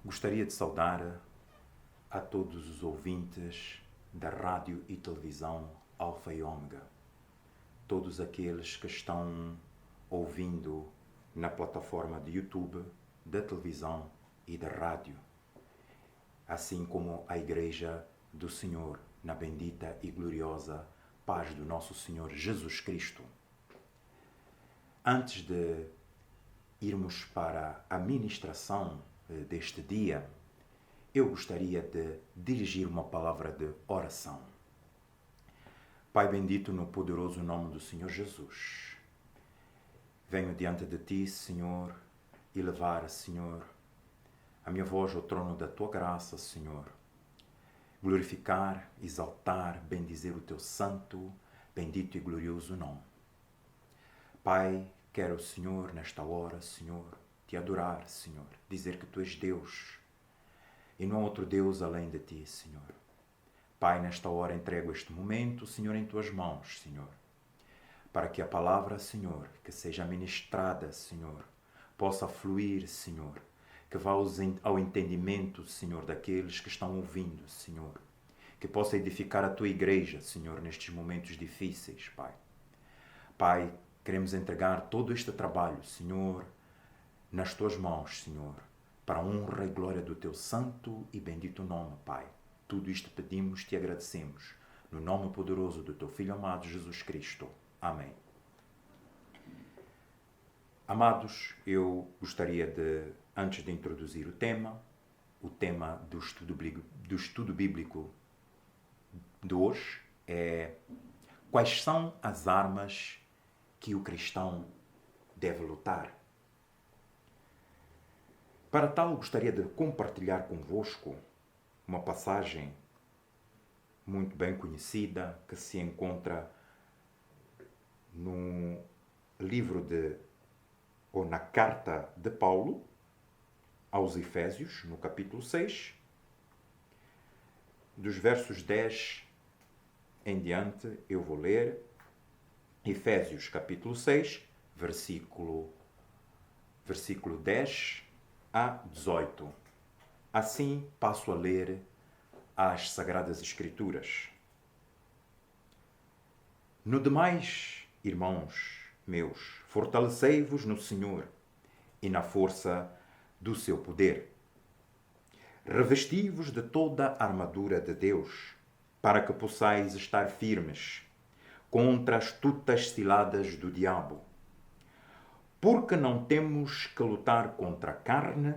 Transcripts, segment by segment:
Gostaria de saudar a todos os ouvintes da rádio e televisão Alfa e Ômega, todos aqueles que estão ouvindo na plataforma de YouTube, da televisão e da rádio, assim como a Igreja do Senhor, na bendita e gloriosa paz do nosso Senhor Jesus Cristo. Antes de irmos para a ministração deste dia, eu gostaria de dirigir uma palavra de oração. Pai bendito, no poderoso nome do Senhor Jesus, venho diante de Ti, Senhor, e levar, Senhor, a minha voz ao trono da Tua graça, Senhor. Glorificar, exaltar, bendizer o Teu santo, bendito e glorioso nome. Pai, quero, Senhor, nesta hora, Senhor, Te adorar, Senhor, dizer que Tu és Deus e não há outro Deus além de Ti, Senhor. Pai, nesta hora entrego este momento, Senhor, em Tuas mãos, Senhor, para que a palavra, Senhor, que seja ministrada, Senhor, possa fluir, Senhor, que vá ao entendimento, Senhor, daqueles que estão ouvindo, Senhor, que possa edificar a Tua igreja, Senhor, nestes momentos difíceis, Pai. Pai, queremos entregar todo este trabalho, Senhor, nas Tuas mãos, Senhor, para a honra e glória do Teu santo e bendito nome, Pai. Tudo isto pedimos, Te agradecemos, no nome poderoso do Teu Filho amado, Jesus Cristo. Amém. Amados, eu gostaria de, antes de introduzir o tema do estudo bíblico de hoje é: quais são as armas que o cristão deve lutar? Para tal, gostaria de compartilhar convosco uma passagem muito bem conhecida que se encontra no livro ou na carta de Paulo aos Efésios, no capítulo 6, dos versos 10 em diante. Eu vou ler Efésios, capítulo 6, versículo 10 a 18. Assim passo a ler as Sagradas Escrituras. No demais, irmãos meus, fortalecei-vos no Senhor e na força do seu poder. Revesti-vos de toda a armadura de Deus, para que possais estar firmes contra as astutas ciladas do diabo. Porque não temos que lutar contra carne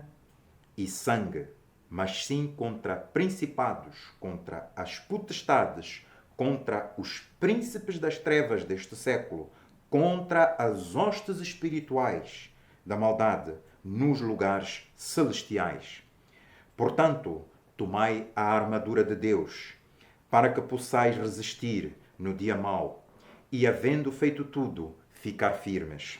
e sangue, mas sim contra principados, contra as potestades, contra os príncipes das trevas deste século, contra as hostes espirituais da maldade nos lugares celestiais. Portanto, tomai a armadura de Deus, para que possais resistir no dia mau e, havendo feito tudo, ficar firmes.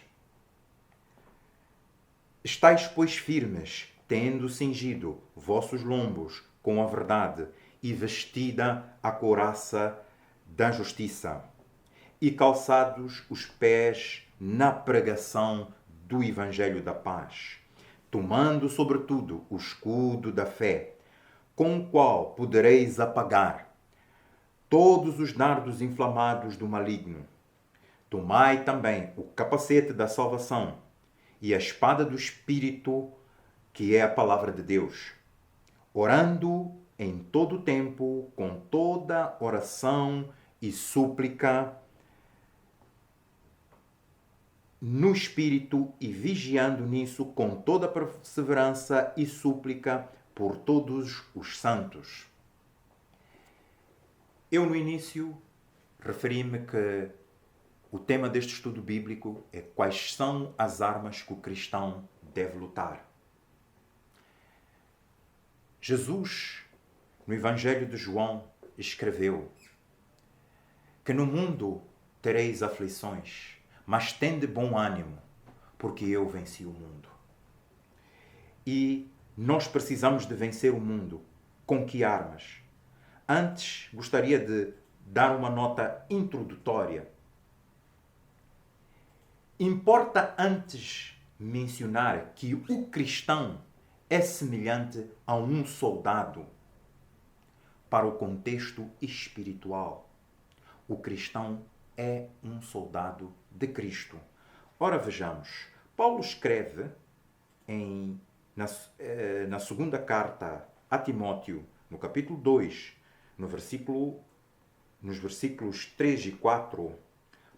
Estais, pois, firmes, tendo cingido vossos lombos com a verdade e vestida a couraça da justiça, e calçados os pés na pregação do Evangelho da paz, tomando sobretudo o escudo da fé, com o qual podereis apagar todos os dardos inflamados do maligno. Tomai também o capacete da salvação e a espada do Espírito, que é a palavra de Deus, orando em todo o tempo, com toda oração e súplica, no Espírito, e vigiando nisso com toda perseverança e súplica por todos os santos. Eu, no início, referi-me que o tema deste estudo bíblico é quais são as armas que o cristão deve lutar. Jesus, no Evangelho de João, escreveu que no mundo tereis aflições, mas tende bom ânimo, porque eu venci o mundo. E nós precisamos de vencer o mundo. Com que armas? Antes, gostaria de dar uma nota introdutória. Importa antes mencionar que o cristão é semelhante a um soldado para o contexto espiritual. O cristão é um soldado de Cristo. Ora, vejamos. Paulo escreve na segunda carta a Timóteo, no capítulo 2, nos versículos 3 e 4,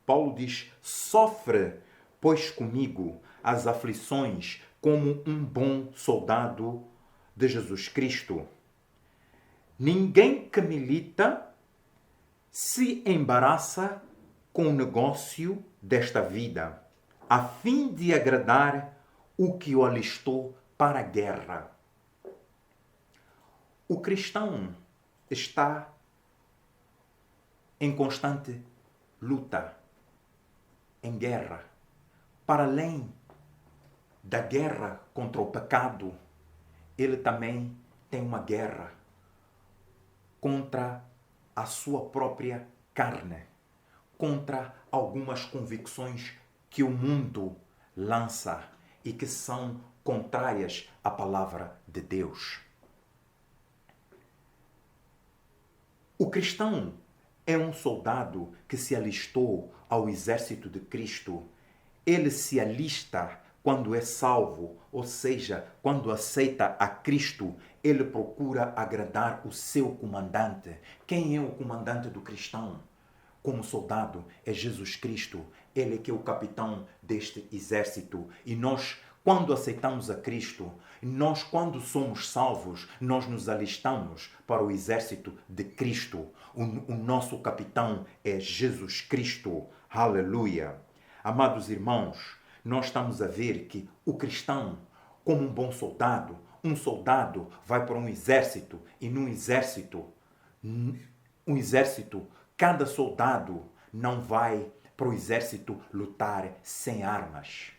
Paulo diz: sofre, pois comigo, as aflições como um bom soldado de Jesus Cristo. Ninguém que milita se embaraça com o negócio desta vida, a fim de agradar o que o alistou para a guerra. O cristão está em constante luta, em guerra. Para além da guerra contra o pecado, ele também tem uma guerra contra a sua própria carne, contra algumas convicções que o mundo lança e que são contrárias à palavra de Deus. O cristão é um soldado que se alistou ao exército de Cristo. Ele se alista quando é salvo, ou seja, quando aceita a Cristo, ele procura agradar o seu comandante. Quem é o comandante do cristão? Como soldado, é Jesus Cristo. Ele é que é o capitão deste exército. E nós, quando aceitamos a Cristo, nós, quando somos salvos, nós nos alistamos para o exército de Cristo. O nosso capitão é Jesus Cristo. Aleluia! Amados irmãos, nós estamos a ver que o cristão, como um bom soldado, um soldado vai para um exército e num exército, cada soldado não vai para o exército lutar sem armas.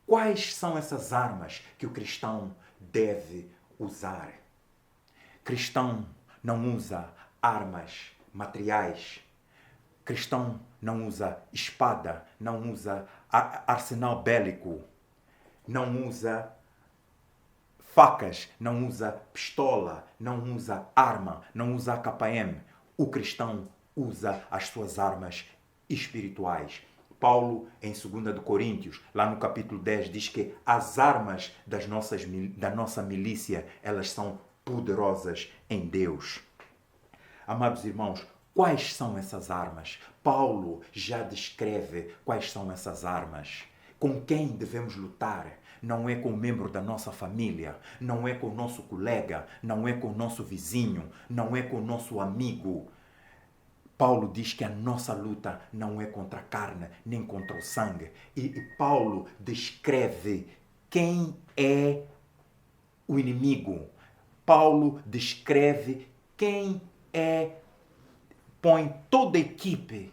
Quais são essas armas que o cristão deve usar? Cristão não usa armas materiais. Cristão não usa espada, não usa arsenal bélico, não usa facas, não usa pistola, não usa arma, não usa AKM. O cristão usa as suas armas espirituais. Paulo, em 2 Coríntios, lá no capítulo 10, diz que as armas da nossa milícia, elas são poderosas em Deus. Amados irmãos, quais são essas armas? Paulo já descreve quais são essas armas. Com quem devemos lutar? Não é com um membro da nossa família, não é com o nosso colega, não é com o nosso vizinho, não é com o nosso amigo. Paulo diz que a nossa luta não é contra a carne, nem contra o sangue. E Paulo descreve quem é o inimigo. Paulo descreve quem põe toda a equipe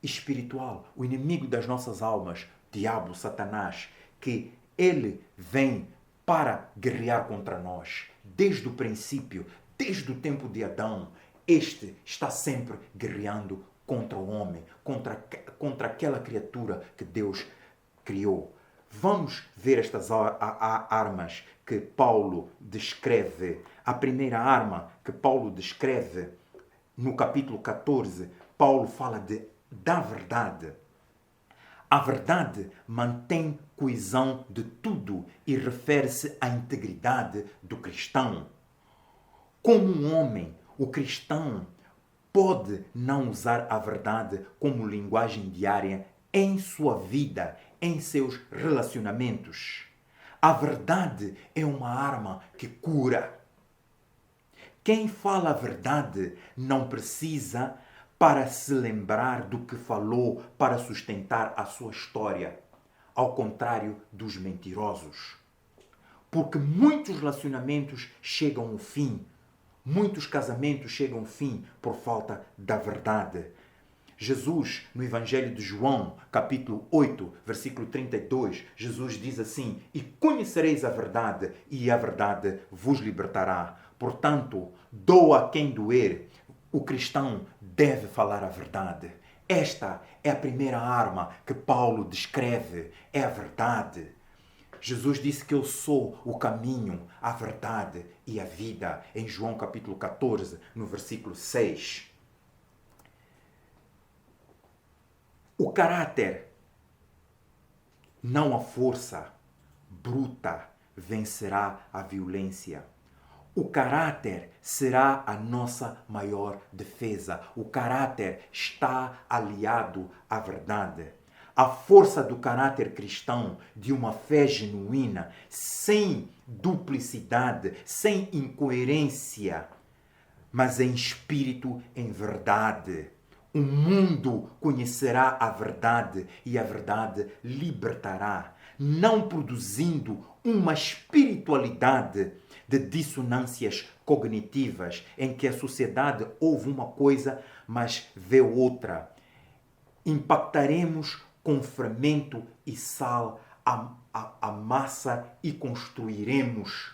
espiritual, o inimigo das nossas almas, diabo, Satanás, que ele vem para guerrear contra nós. Desde o princípio, desde o tempo de Adão, este está sempre guerreando contra o homem, contra aquela criatura que Deus criou. Vamos ver estas armas que Paulo descreve. A primeira arma que Paulo descreve no capítulo 14, Paulo fala da verdade. A verdade mantém coesão de tudo e refere-se à integridade do cristão. Como um homem, o cristão pode não usar a verdade como linguagem diária em sua vida, em seus relacionamentos. A verdade é uma arma que cura. Quem fala a verdade não precisa para se lembrar do que falou para sustentar a sua história, ao contrário dos mentirosos. Porque muitos relacionamentos chegam ao fim, muitos casamentos chegam ao fim por falta da verdade. Jesus, no Evangelho de João, capítulo 8, versículo 32, Jesus diz assim: e conhecereis a verdade, e a verdade vos libertará. Portanto, doa quem doer, o cristão deve falar a verdade. Esta é a primeira arma que Paulo descreve, é a verdade. Jesus disse que eu sou o caminho, a verdade e a vida, em João capítulo 14, no versículo 6. O caráter, não a força bruta, vencerá a violência. O caráter será a nossa maior defesa. O caráter está aliado à verdade. A força do caráter cristão, de uma fé genuína, sem duplicidade, sem incoerência, mas em espírito, em verdade. O mundo conhecerá a verdade e a verdade libertará, não produzindo uma espiritualidade de dissonâncias cognitivas, em que a sociedade ouve uma coisa, mas vê outra. Impactaremos com fermento e sal a massa e construiremos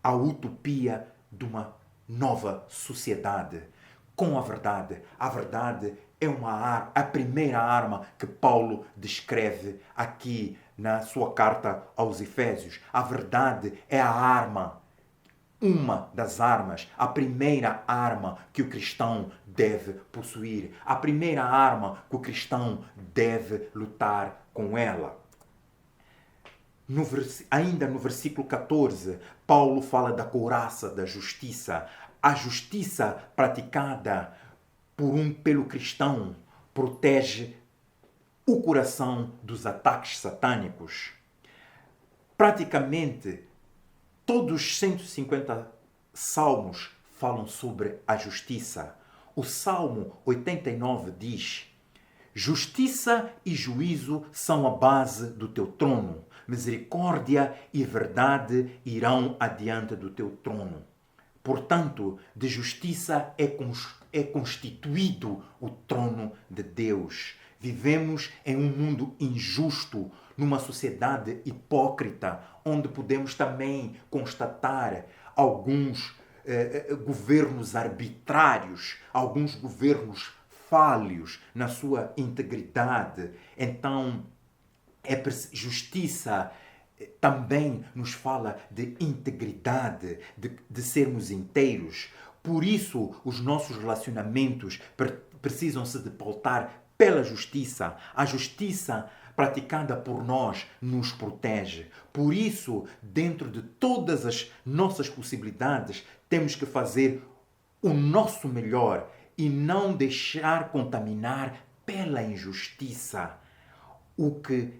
a utopia de uma nova sociedade com a verdade. A verdade é a primeira arma que Paulo descreve aqui na sua carta aos Efésios. A verdade é a arma, uma das armas, a primeira arma que o cristão deve possuir, a primeira arma que o cristão deve lutar com ela. Ainda no versículo 14, Paulo fala da couraça da justiça. A justiça praticada pelo cristão protege o coração dos ataques satânicos. Praticamente, todos os 150 salmos falam sobre a justiça. O Salmo 89 diz: justiça e juízo são a base do teu trono. Misericórdia e verdade irão adiante do teu trono. Portanto, de justiça é constituído o trono de Deus. Vivemos em um mundo injusto, numa sociedade hipócrita, onde podemos também constatar alguns governos arbitrários, alguns governos falhos na sua integridade. Então, justiça também nos fala de integridade, de sermos inteiros. Por isso, os nossos relacionamentos precisam se pautar pela justiça. A justiça praticada por nós nos protege. Por isso, dentro de todas as nossas possibilidades, temos que fazer o nosso melhor e não deixar contaminar pela injustiça. O que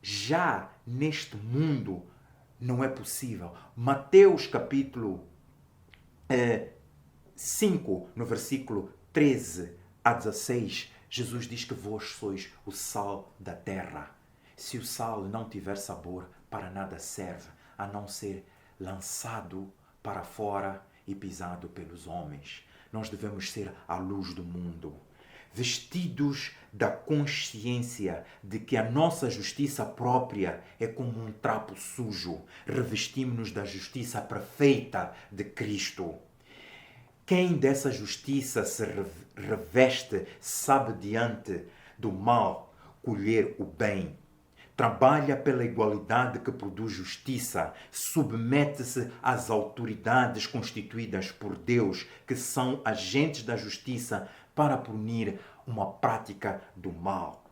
já neste mundo não é possível. Mateus capítulo 5, no versículo 13 a 16, Jesus diz que vós sois o sal da terra. Se o sal não tiver sabor, para nada serve, a não ser lançado para fora e pisado pelos homens. Nós devemos ser a luz do mundo, vestidos da consciência de que a nossa justiça própria é como um trapo sujo. Revestimos-nos da justiça perfeita de Cristo. Quem dessa justiça se reveste sabe diante do mal colher o bem. Trabalha pela igualdade que produz justiça, submete-se às autoridades constituídas por Deus, que são agentes da justiça para punir uma prática do mal.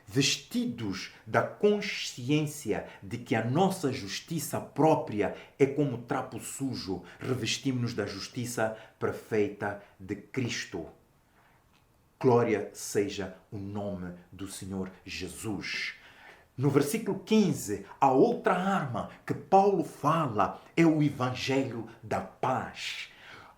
Vestidos da consciência de que a nossa justiça própria é como trapo sujo, revestimos-nos da justiça perfeita de Cristo. Glória seja o nome do Senhor Jesus. No versículo 15, a outra arma que Paulo fala é o Evangelho da paz.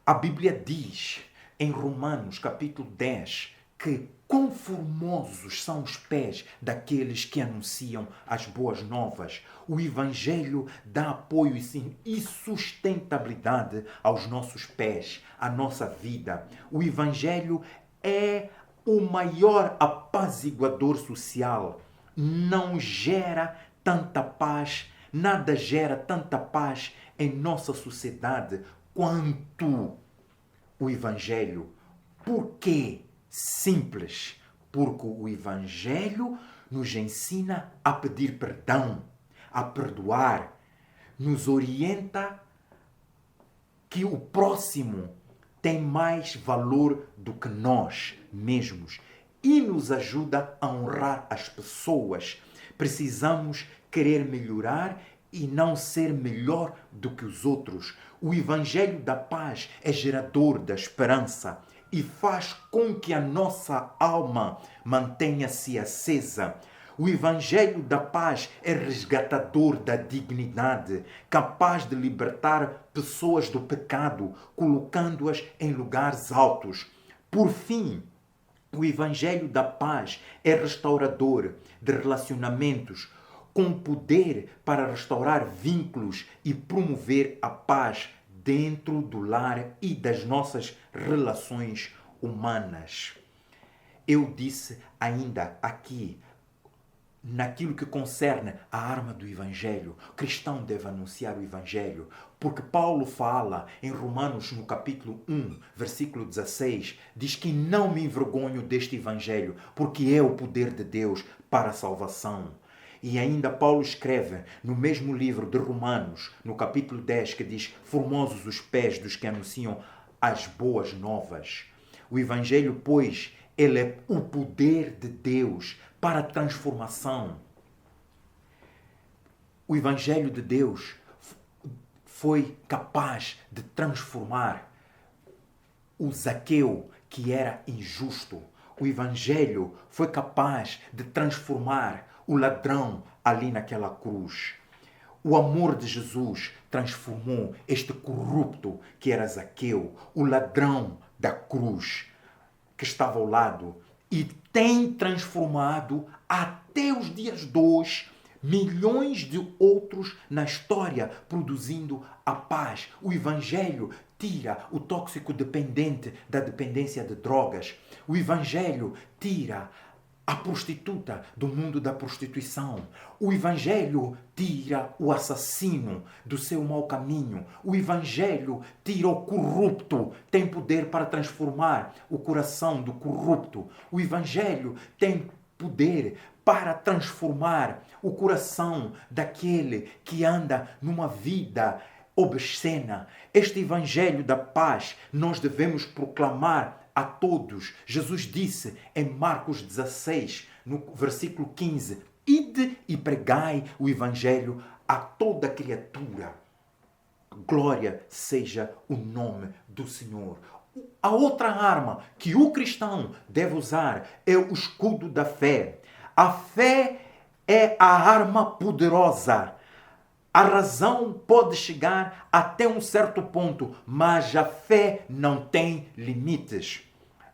A Bíblia diz em Romanos capítulo 10 que quão formosos são os pés daqueles que anunciam as boas novas. O Evangelho dá apoio e sustentabilidade aos nossos pés, à nossa vida. O Evangelho é o maior apaziguador social. Não gera tanta paz nada gera tanta paz em nossa sociedade quanto o Evangelho. Por quê? Simples. Porque o Evangelho nos ensina a pedir perdão, a perdoar, nos orienta que o próximo tem mais valor do que nós mesmos e nos ajuda a honrar as pessoas. Precisamos querer melhorar e não ser melhor do que os outros. O Evangelho da Paz é gerador da esperança e faz com que a nossa alma mantenha-se acesa. O Evangelho da Paz é resgatador da dignidade, capaz de libertar pessoas do pecado, colocando-as em lugares altos. Por fim, o Evangelho da Paz é restaurador de relacionamentos, com poder para restaurar vínculos e promover a paz dentro do lar e das nossas relações humanas. Eu disse ainda aqui, naquilo que concerne a arma do Evangelho, o cristão deve anunciar o Evangelho, porque Paulo fala em Romanos, no capítulo 1, versículo 16, diz que não me envergonho deste Evangelho, porque é o poder de Deus para a salvação. E ainda Paulo escreve no mesmo livro de Romanos, no capítulo 10, que diz: formosos os pés dos que anunciam as boas novas. O Evangelho, pois, ele é o poder de Deus para a transformação. O Evangelho de Deus foi capaz de transformar o Zaqueu, que era injusto. O Evangelho foi capaz de transformar o ladrão ali naquela cruz. O amor de Jesus transformou este corrupto que era Zaqueu, o ladrão da cruz, que estava ao lado, e tem transformado até os dias de hoje milhões de outros na história, produzindo a paz. O Evangelho tira o tóxico dependente da dependência de drogas. O Evangelho tira a prostituta do mundo da prostituição. O Evangelho tira o assassino do seu mau caminho. O Evangelho tira o corrupto. Tem poder para transformar o coração do corrupto. O Evangelho tem poder para transformar o coração daquele que anda numa vida obscena. Este Evangelho da paz nós devemos proclamar a todos. Jesus disse em Marcos 16, no versículo 15, ide e pregai o Evangelho a toda criatura. Glória seja o nome do Senhor. A outra arma que o cristão deve usar é o escudo da fé. A fé é a arma poderosa. A razão pode chegar até um certo ponto, mas a fé não tem limites.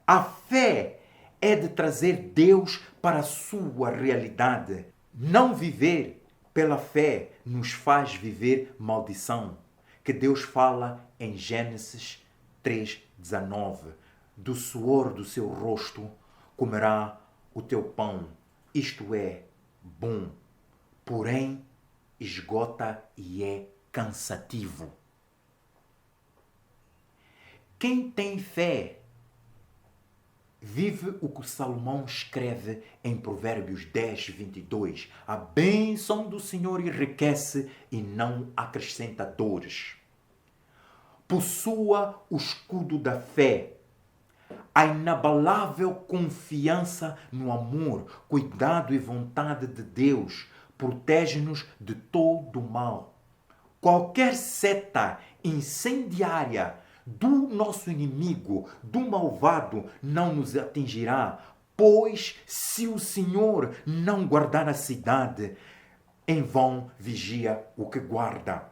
A fé é de trazer Deus para a sua realidade. Não viver pela fé nos faz viver maldição, que Deus fala em Gênesis 3:19. Do suor do seu rosto comerá o teu pão. Isto é bom, porém esgota e é cansativo. Quem tem fé vive o que Salomão escreve em Provérbios 10:22. A bênção do Senhor enriquece e não acrescenta dores. Possua o escudo da fé, a inabalável confiança no amor, cuidado e vontade de Deus protege-nos de todo o mal. Qualquer seta incendiária do nosso inimigo, do malvado, não nos atingirá, pois se o Senhor não guardar a cidade, em vão vigia o que guarda.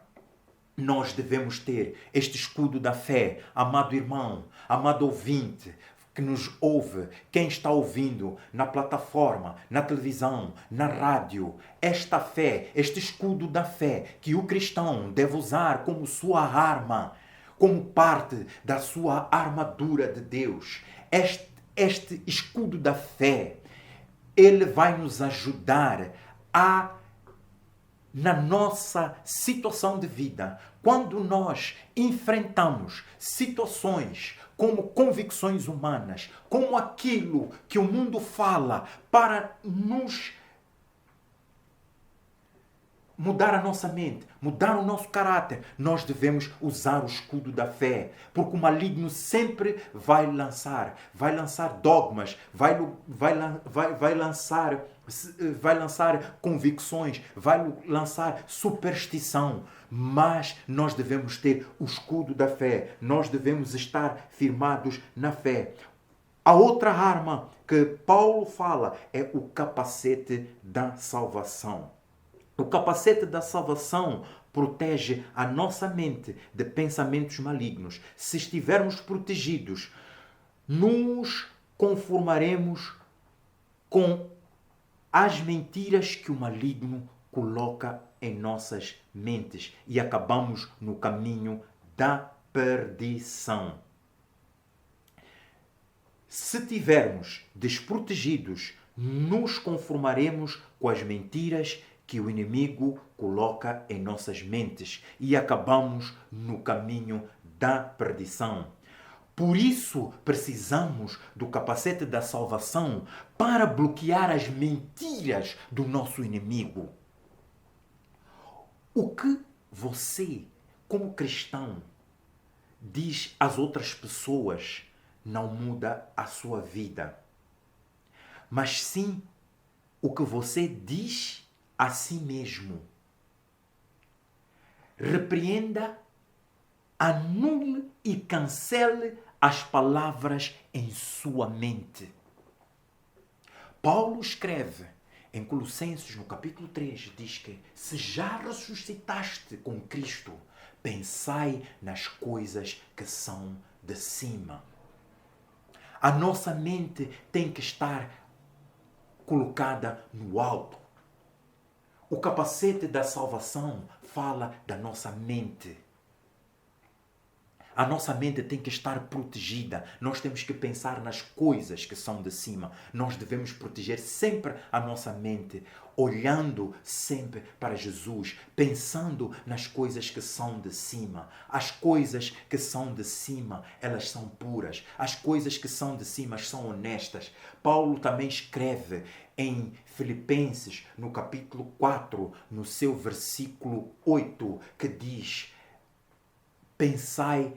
Nós devemos ter este escudo da fé, amado irmão, amado ouvinte, que nos ouve, quem está ouvindo na plataforma, na televisão, na rádio. Esta fé, este escudo da fé que o cristão deve usar como sua arma, como parte da sua armadura de Deus. Este escudo da fé, ele vai nos ajudar a na nossa situação de vida, quando nós enfrentamos situações como convicções humanas, como aquilo que o mundo fala para nos mudar a nossa mente, mudar o nosso caráter, nós devemos usar o escudo da fé, porque o maligno sempre vai lançar dogmas, vai lançar convicções, vai lançar superstição, mas nós devemos ter o escudo da fé, nós devemos estar firmados na fé. A outra arma que Paulo fala é o capacete da salvação. O capacete da salvação protege a nossa mente de pensamentos malignos. Se estivermos protegidos, nos conformaremos com as mentiras que o maligno coloca em nossas mentes e acabamos no caminho da perdição. Se estivermos desprotegidos, nos conformaremos com as mentiras que o inimigo coloca em nossas mentes e acabamos no caminho da perdição. Por isso, precisamos do capacete da salvação para bloquear as mentiras do nosso inimigo. O que você, como cristão, diz às outras pessoas não muda a sua vida, mas sim o que você diz a si mesmo. Repreenda, anule e cancele as palavras em sua mente. Paulo escreve em Colossenses, no capítulo 3, diz que se já ressuscitaste com Cristo, pensai nas coisas que são de cima. A nossa mente tem que estar colocada no alto. O capacete da salvação fala da nossa mente. A nossa mente tem que estar protegida. Nós temos que pensar nas coisas que são de cima. Nós devemos proteger sempre a nossa mente, olhando sempre para Jesus, pensando nas coisas que são de cima. As coisas que são de cima, elas são puras. As coisas que são de cima são honestas. Paulo também escreve em Filipenses, no capítulo 4, no seu versículo 8, que diz: pensai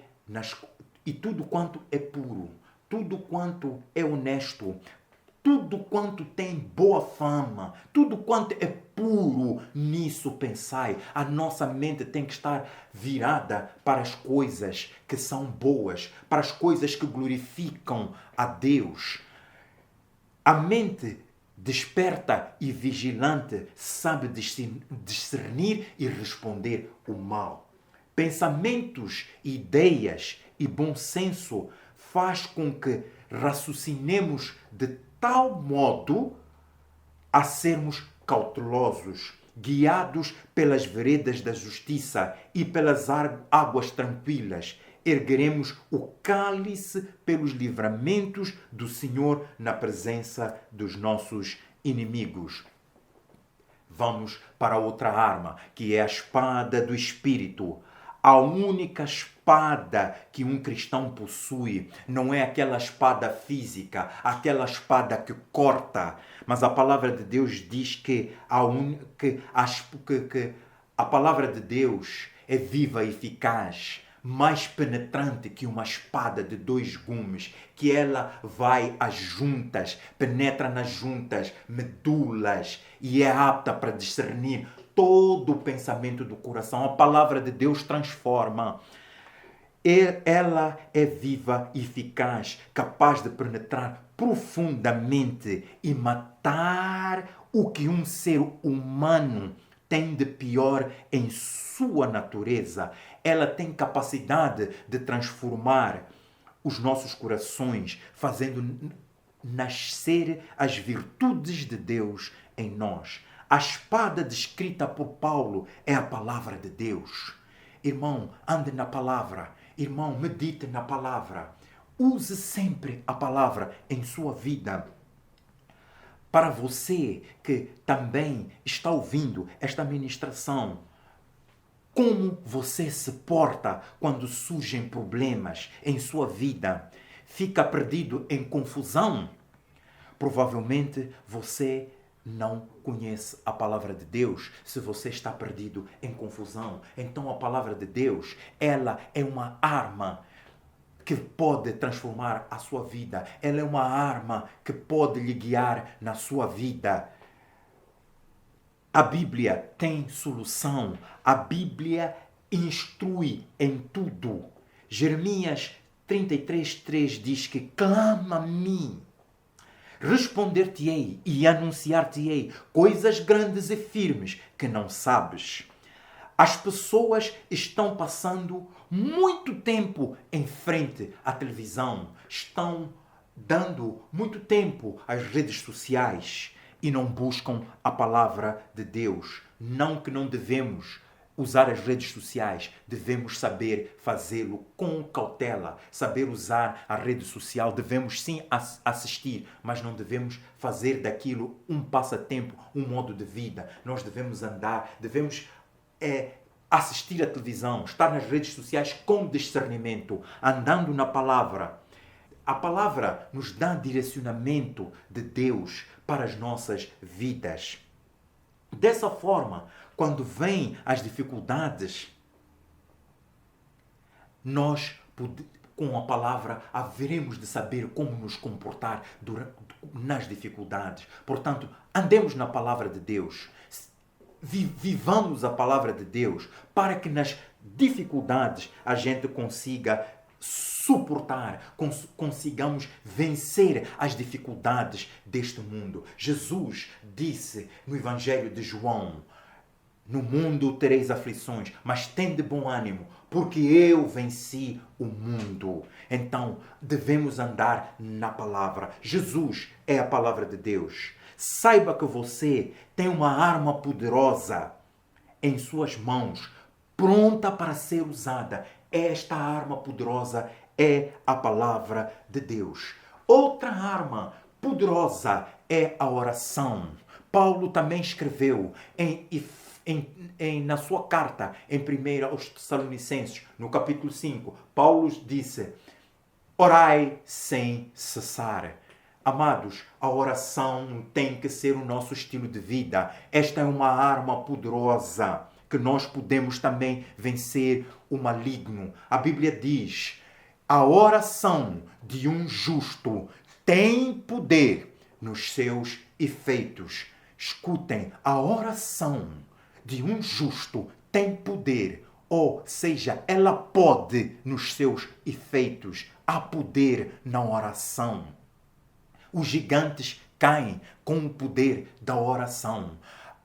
e tudo quanto é puro, tudo quanto é honesto, tudo quanto tem boa fama, tudo quanto é puro, nisso pensai. A nossa mente tem que estar virada para as coisas que são boas, para as coisas que glorificam a Deus. A mente desperta e vigilante sabe discernir e responder o mal. Pensamentos, ideias e bom senso faz com que raciocinemos de tal modo a sermos cautelosos, guiados pelas veredas da justiça e pelas águas tranquilas. Ergueremos o cálice pelos livramentos do Senhor na presença dos nossos inimigos. Vamos para outra arma, que é a espada do Espírito. A única espada que um cristão possui não é aquela espada física, aquela espada que corta, mas a palavra de Deus diz que a palavra de Deus é viva e eficaz, mais penetrante que uma espada de 2 gumes, que ela vai às juntas, penetra nas juntas, medulas e é apta para discernir todo o pensamento do coração. A palavra de Deus transforma. Ela é viva e eficaz, capaz de penetrar profundamente e matar o que um ser humano tem de pior em sua natureza. Ela tem capacidade de transformar os nossos corações, fazendo nascer as virtudes de Deus em nós. A espada descrita por Paulo é a palavra de Deus. Irmão, ande na palavra. Irmão, medite na palavra. Use sempre a palavra em sua vida. Para você que também está ouvindo esta ministração, como você se porta quando surgem problemas em sua vida? Fica perdido em confusão? Provavelmente você não conhece a palavra de Deus se você está perdido em confusão. Então a palavra de Deus, ela é uma arma que pode transformar a sua vida. Ela é uma arma que pode lhe guiar na sua vida. A Bíblia tem solução. A Bíblia instrui em tudo. Jeremias 33:3 diz que clama a mim. Responder-te-ei e anunciar-te-ei coisas grandes e firmes que não sabes. As pessoas estão passando muito tempo em frente à televisão, estão dando muito tempo às redes sociais e não buscam a palavra de Deus. Não que não devemos usar as redes sociais, devemos saber fazê-lo com cautela, saber usar a rede social, devemos sim assistir, mas não devemos fazer daquilo um passatempo, um modo de vida. Nós devemos andar, devemos assistir à televisão, estar nas redes sociais com discernimento, andando na palavra. A palavra nos dá direcionamento de Deus para as nossas vidas. Dessa forma, quando vêm as dificuldades, nós, com a palavra, haveremos de saber como nos comportar nas dificuldades. Portanto, andemos na palavra de Deus. Vivamos a palavra de Deus para que nas dificuldades a gente consiga suportar, consigamos vencer as dificuldades deste mundo. Jesus disse no Evangelho de João: no mundo tereis aflições, mas tende bom ânimo, porque eu venci o mundo. Então, devemos andar na palavra. Jesus é a palavra de Deus. Saiba que você tem uma arma poderosa em suas mãos, pronta para ser usada. Esta arma poderosa é a palavra de Deus. Outra arma poderosa é a oração. Paulo também escreveu na sua carta, em 1 aos Tessalonicenses, no capítulo 5, Paulo disse: orai sem cessar. Amados, a oração tem que ser o nosso estilo de vida. Esta é uma arma poderosa que nós podemos também vencer o maligno. A Bíblia diz: a oração de um justo tem poder nos seus efeitos. Escutem, a oração de um justo tem poder, ou seja, ela pode nos seus efeitos. Há poder na oração. Os gigantes caem com o poder da oração.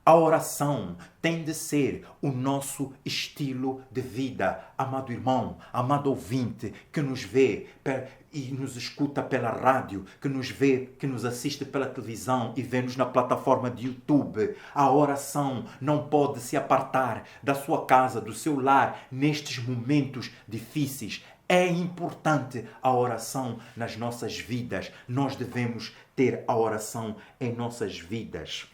A oração tem de ser o nosso estilo de vida. Amado irmão, amado ouvinte, que nos vê e nos escuta pela rádio, que nos vê, que nos assiste pela televisão e vê-nos na plataforma de YouTube. A oração não pode se apartar da sua casa, do seu lar, nestes momentos difíceis. É importante a oração nas nossas vidas. Nós devemos ter a oração em nossas vidas.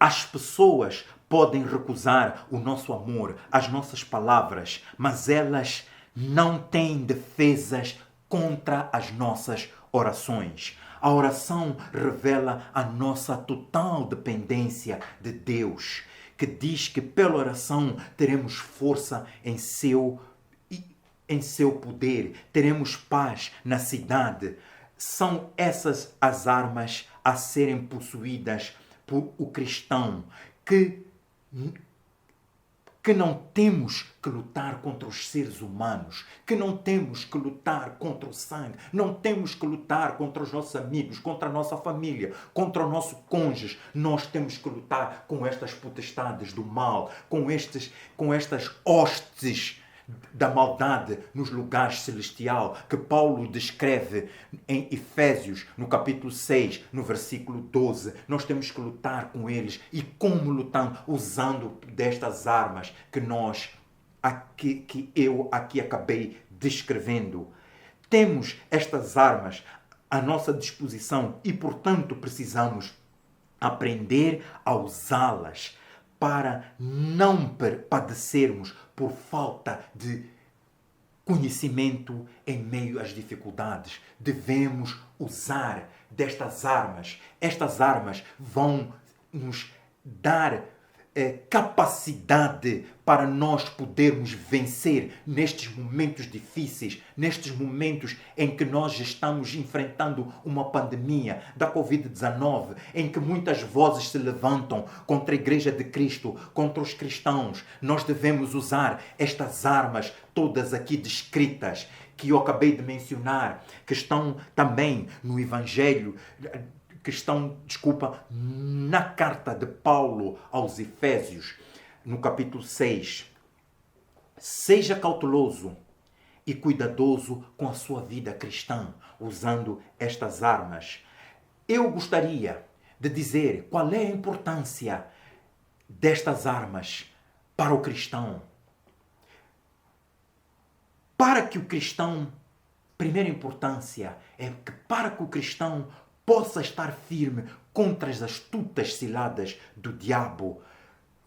As pessoas podem recusar o nosso amor, as nossas palavras, mas elas não têm defesas contra as nossas orações. A oração revela a nossa total dependência de Deus, que diz que pela oração teremos força em seu poder, teremos paz na cidade. São essas as armas a serem possuídas por o cristão, que não temos que lutar contra os seres humanos, que não temos que lutar contra o sangue, não temos que lutar contra os nossos amigos, contra a nossa família, contra o nosso cônjuge. Nós temos que lutar com estas potestades do mal, com estas hostes da maldade nos lugares celestiais, que Paulo descreve em Efésios, no capítulo 6, no versículo 12. Nós temos que lutar com eles. E como lutamos? Usando destas armas que eu aqui acabei descrevendo. Temos estas armas à nossa disposição e, portanto, precisamos aprender a usá-las para não padecermos por falta de conhecimento em meio às dificuldades. Devemos usar destas armas. Estas armas vão nos dar capacidade para nós podermos vencer nestes momentos difíceis, nestes momentos em que nós estamos enfrentando uma pandemia da Covid-19, em que muitas vozes se levantam contra a Igreja de Cristo, contra os cristãos. Nós devemos usar estas armas todas aqui descritas, que eu acabei de mencionar, que estão também no Evangelho, na carta de Paulo aos Efésios, no capítulo 6. Seja cauteloso e cuidadoso com a sua vida cristã, usando estas armas. Eu gostaria de dizer qual é a importância destas armas para o cristão. Para que o cristão, primeira importância é que para que o cristão possa estar firme contra as astutas ciladas do diabo.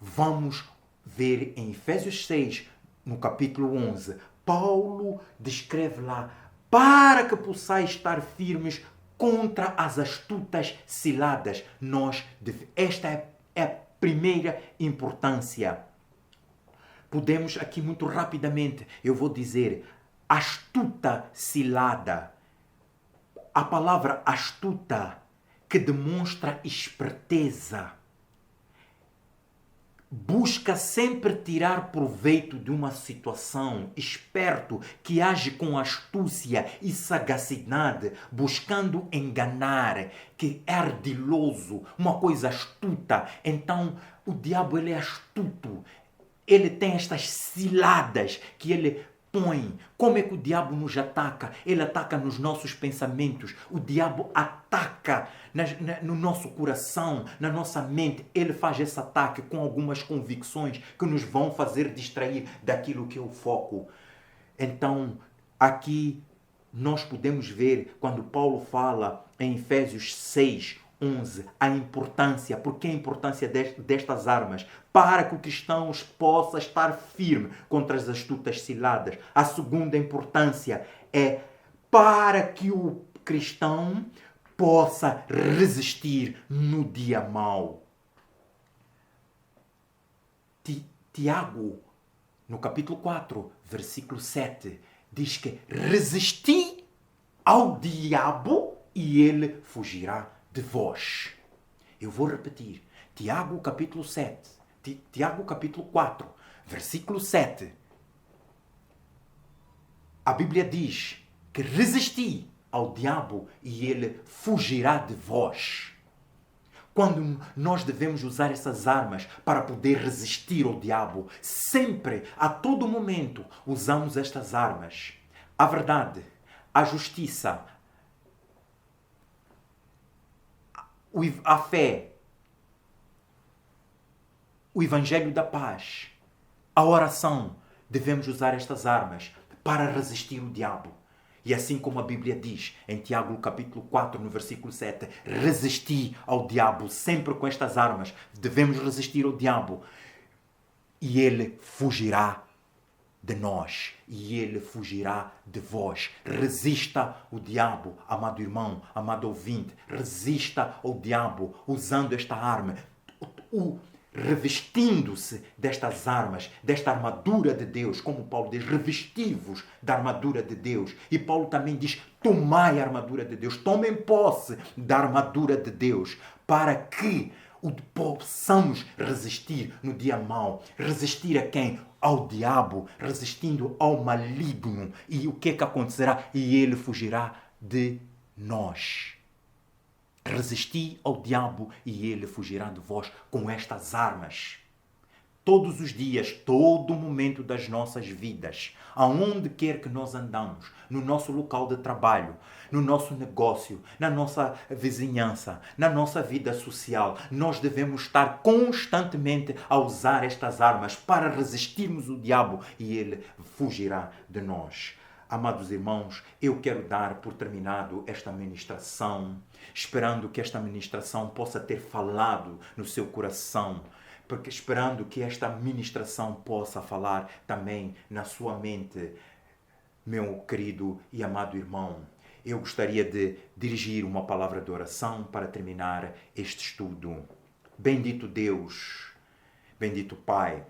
Vamos ver em Efésios 6, no capítulo 11, Paulo descreve lá: para que possais estar firmes contra as astutas ciladas. Esta é a primeira importância. Podemos aqui muito rapidamente, eu vou dizer, astuta cilada. A palavra astuta, que demonstra esperteza, busca sempre tirar proveito de uma situação, esperto, que age com astúcia e sagacidade, buscando enganar, que é ardiloso, uma coisa astuta. Então, o diabo, ele é astuto, ele tem estas ciladas que ele põe. Como é que o diabo nos ataca? Ele ataca nos nossos pensamentos. O diabo ataca no nosso coração, na nossa mente. Ele faz esse ataque com algumas convicções que nos vão fazer distrair daquilo que é o foco. Então, aqui nós podemos ver, quando Paulo fala em Efésios 6, 11, a importância. Porque a importância destas armas? Para que o cristão possa estar firme contra as astutas ciladas. A segunda importância é para que o cristão possa resistir no dia mau. Tiago, no capítulo 4, versículo 7, diz que resisti ao diabo e ele fugirá de vós. Eu vou repetir. Tiago capítulo 4, versículo 7. A Bíblia diz que resisti ao diabo e ele fugirá de vós. Quando nós devemos usar essas armas para poder resistir ao diabo, sempre, a todo momento, usamos estas armas. A verdade, a justiça, a fé, o Evangelho da paz, a oração. Devemos usar estas armas para resistir o diabo. E assim como a Bíblia diz em Tiago capítulo 4, no versículo 7, resisti ao diabo. Sempre com estas armas devemos resistir ao diabo e ele fugirá de nós e ele fugirá de vós. Resista o diabo, amado irmão, amado ouvinte. Resista ao diabo usando esta arma. Revestindo-se destas armas, desta armadura de Deus, como Paulo diz, revesti-vos da armadura de Deus. E Paulo também diz, tomai a armadura de Deus, tomem posse da armadura de Deus, para que possamos resistir no dia mau. Resistir a quem? Ao diabo, resistindo ao maligno. E o que é que acontecerá? E ele fugirá de nós. Resisti ao diabo e ele fugirá de vós com estas armas. Todos os dias, todo momento das nossas vidas, aonde quer que nós andamos, no nosso local de trabalho, no nosso negócio, na nossa vizinhança, na nossa vida social, nós devemos estar constantemente a usar estas armas para resistirmos o diabo e ele fugirá de nós. Amados irmãos, eu quero dar por terminado esta ministração, esperando que esta ministração possa ter falado no seu coração, porque esperando que esta ministração possa falar também na sua mente. Meu querido e amado irmão, eu gostaria de dirigir uma palavra de oração para terminar este estudo. Bendito Deus, bendito Pai,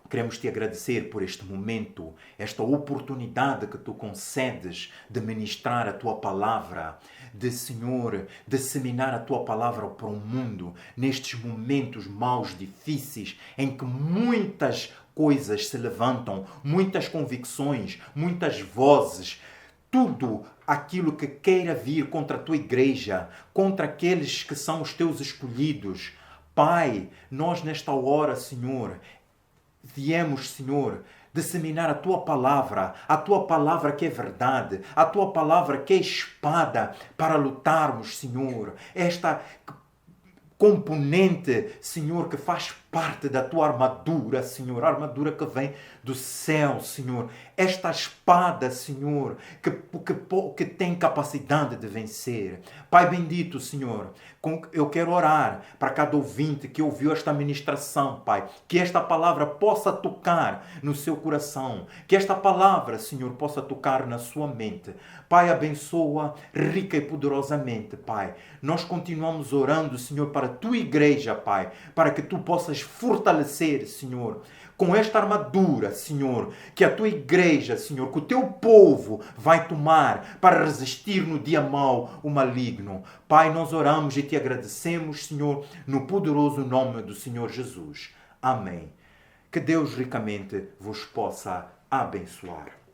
queremos te agradecer por este momento, esta oportunidade que tu concedes de ministrar a tua palavra, de, Senhor, disseminar a tua palavra para o mundo, nestes momentos maus, difíceis, em que muitas coisas se levantam, muitas convicções, muitas vozes, tudo aquilo que queira vir contra a tua igreja, contra aqueles que são os teus escolhidos. Pai, nós nesta hora, Senhor, viemos, Senhor, disseminar a tua palavra que é verdade, a tua palavra que é espada para lutarmos, Senhor. Esta componente, Senhor, que faz parte da tua armadura, Senhor, a armadura que vem do céu, Senhor. Esta espada, Senhor, que tem capacidade de vencer. Pai bendito, Senhor, eu quero orar para cada ouvinte que ouviu esta ministração, Pai, que esta palavra possa tocar no seu coração, que esta palavra, Senhor, possa tocar na sua mente. Pai, abençoa rica e poderosamente, Pai. Nós continuamos orando, Senhor, para a tua igreja, Pai, para que tu possas fortalecer, Senhor, com esta armadura, Senhor, que a tua igreja, Senhor, que o teu povo vai tomar para resistir no dia mau, o maligno. Pai, nós oramos e te agradecemos, Senhor, no poderoso nome do Senhor Jesus. Amém. Que Deus ricamente vos possa abençoar.